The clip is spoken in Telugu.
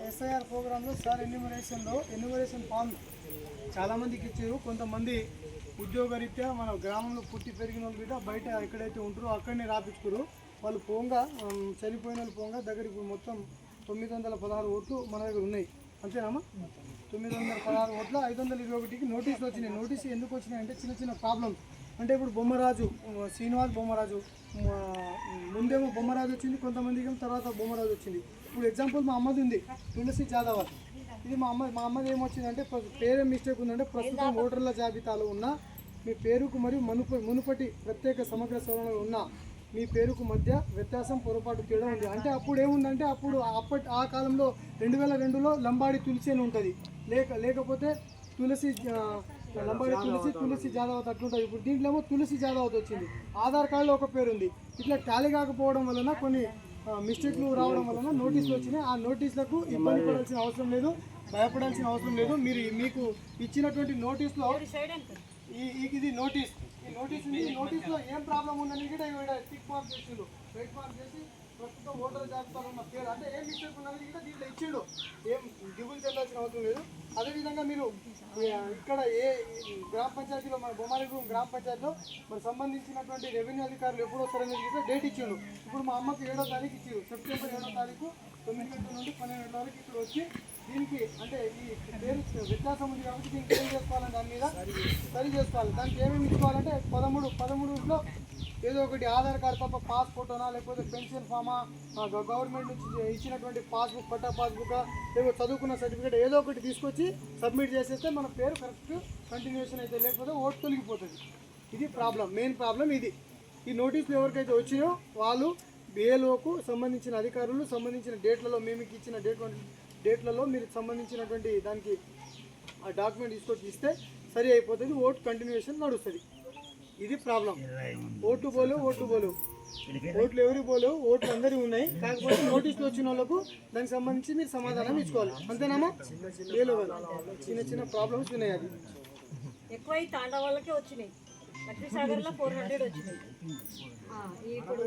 ఎస్ఐఆర్ ప్రోగ్రాంలో సార్ ఎన్యూమరేషన్ ఫామ్ చాలామందికి ఇచ్చారు. కొంతమంది ఉద్యోగరీత్యా మన గ్రామంలో పుట్టి పెరిగిన వాళ్ళు కూడా బయట ఎక్కడైతే ఉంటారో అక్కడనే రాపించుకోరు. వాళ్ళు పోంగా చనిపోయిన వాళ్ళు పోంగా దగ్గరికి మొత్తం 916 ఓట్లు మన దగ్గర ఉన్నాయి. అంతేనామా? 916 ఓట్ల 521కి నోటీసులు వచ్చినాయి. నోటీసు ఎందుకు వచ్చినాయి అంటే చిన్న చిన్న ప్రాబ్లమ్స్. అంటే ఇప్పుడు బొమ్మరాజు శ్రీనివాస్ బొమ్మరాజు ముందేమో బొమ్మరాజు వచ్చింది, కొంతమందికి తర్వాత బొమ్మరాజు వచ్చింది. ఇప్పుడు ఎగ్జాంపుల్ మా అమ్మది ఉంది తులసి జాదవ్. ఇది మా అమ్మది ఏమొచ్చిందంటే పేరే మిస్టేక్ ఉందంటే ప్రస్తుతం ఓటర్ల జాబితాలో ఉన్న మీ పేరుకు మరియు మునుపటి ప్రత్యేక సమగ్ర సవరణలో ఉన్న మీ పేరుకు మధ్య వ్యత్యాసం పొరపాటు తేడా ఉంది. అంటే అప్పుడు ఏముందంటే ఆ కాలంలో 2002లో లంబాడి తులసి అని ఉంటుంది, లేకపోతే తులసి లంబాడి తులసి జాదవత్ అట్లుంటుంది. ఇప్పుడు దీంట్లో ఏమో తులసి జాదవత్ వచ్చింది. ఆధార్ కార్డులో ఒక పేరు ఉంది. ఇట్లా టాలీ కాకపోవడం వలన కొన్ని మిస్టేక్లు రావడం వలన నోటీసులు వచ్చినాయి. ఆ నోటీసులకు ఇబ్బంది పడాల్సిన అవసరం లేదు, భయపడాల్సిన అవసరం లేదు. మీకు ఇచ్చినటువంటి నోటీసులో ఇది నోటీస్, ఈ నోటీస్ ఉంది. ఈ నోటీస్లో ఏం ప్రాబ్లం ఉందని కూడా టిక్ మార్క్ చేసిండు, రైట్ మార్క్ చేసి ప్రస్తుతం ఓటర్ జాబితాలో ఉన్న పేరు అంటే ఏం మిస్టేక్ ఉన్నది కూడా దీంట్లో ఇచ్చిండు. ఏం దిగులు చెందాల్సిన అవసరం లేదు. అదేవిధంగా మీరు ఇక్కడ ఏ గ్రామ పంచాయతీలో మన బొమ్మాలిగూడెం గ్రామ పంచాయతీలో మరి సంబంధించినటువంటి రెవెన్యూ అధికారులు ఎప్పుడు వస్తారనేది డేట్ ఇచ్చిండు. ఇప్పుడు మా అమ్మకి 7వ తారీఖు ఇచ్చారు. సెప్టెంబర్ 7వ తారీఖు 9 గంటల నుండి 12 గంటల వరకు ఇక్కడ వచ్చి దీనికి అంటే ఈ పేరు వ్యత్యాసం ఉంది కాబట్టి దీనికి ఏం చేసుకోవాలని దాని మీద సరి చేసుకోవాలి. దానికి ఏమేమి ఇచ్చుకోవాలంటే 13లో ఏదో ఒకటి ఆధార్ కార్డు తప్ప పాస్ ఫోటోనా, లేకపోతే పెన్షన్ ఫామా, గవర్నమెంట్ నుంచి ఇచ్చినటువంటి పాస్బుక్, పట్టా పాస్బుక్, లేకపోతే చదువుకున్న సర్టిఫికేట్ ఏదో ఒకటి తీసుకొచ్చి సబ్మిట్ చేసేస్తే మన పేరు కరెక్ట్ కంటిన్యూషన్ అయితే, లేకపోతే ఓటు తొలగిపోతుంది. ఇది ప్రాబ్లం, మెయిన్ ప్రాబ్లం ఇది. ఈ నోటీసులు ఎవరికైతే వచ్చినాయో వాళ్ళు BLOకు సంబంధించిన అధికారులు సంబంధించిన డేట్లలో మేము ఇచ్చిన డేట్లలో మీరు సంబంధించినటువంటి దానికి ఆ డాక్యుమెంట్ తీసుకొచ్చి ఇస్తే సరి అయిపోతుంది, ఓటు కంటిన్యూషన్ నడుస్తుంది. ఇది ప్రాబ్లం. ఓట్లు ఓట్లు ఎవరికి పోలేవు, ఓట్లు అందరికీ ఉన్నాయి. కాకపోతే నోటీసులు వచ్చిన వాళ్ళకు దానికి సంబంధించి మీరు సమాధానం ఇచ్చుకోవాలి. అంతేనామా? చిన్న చిన్న ప్రాబ్లమ్స్ ఉన్నాయి. అది ఎక్కువ తాండా వాళ్ళకే వచ్చినాయి. లక్ష్మీసాగర్లో 400 వచ్చినాయి. ఇప్పుడు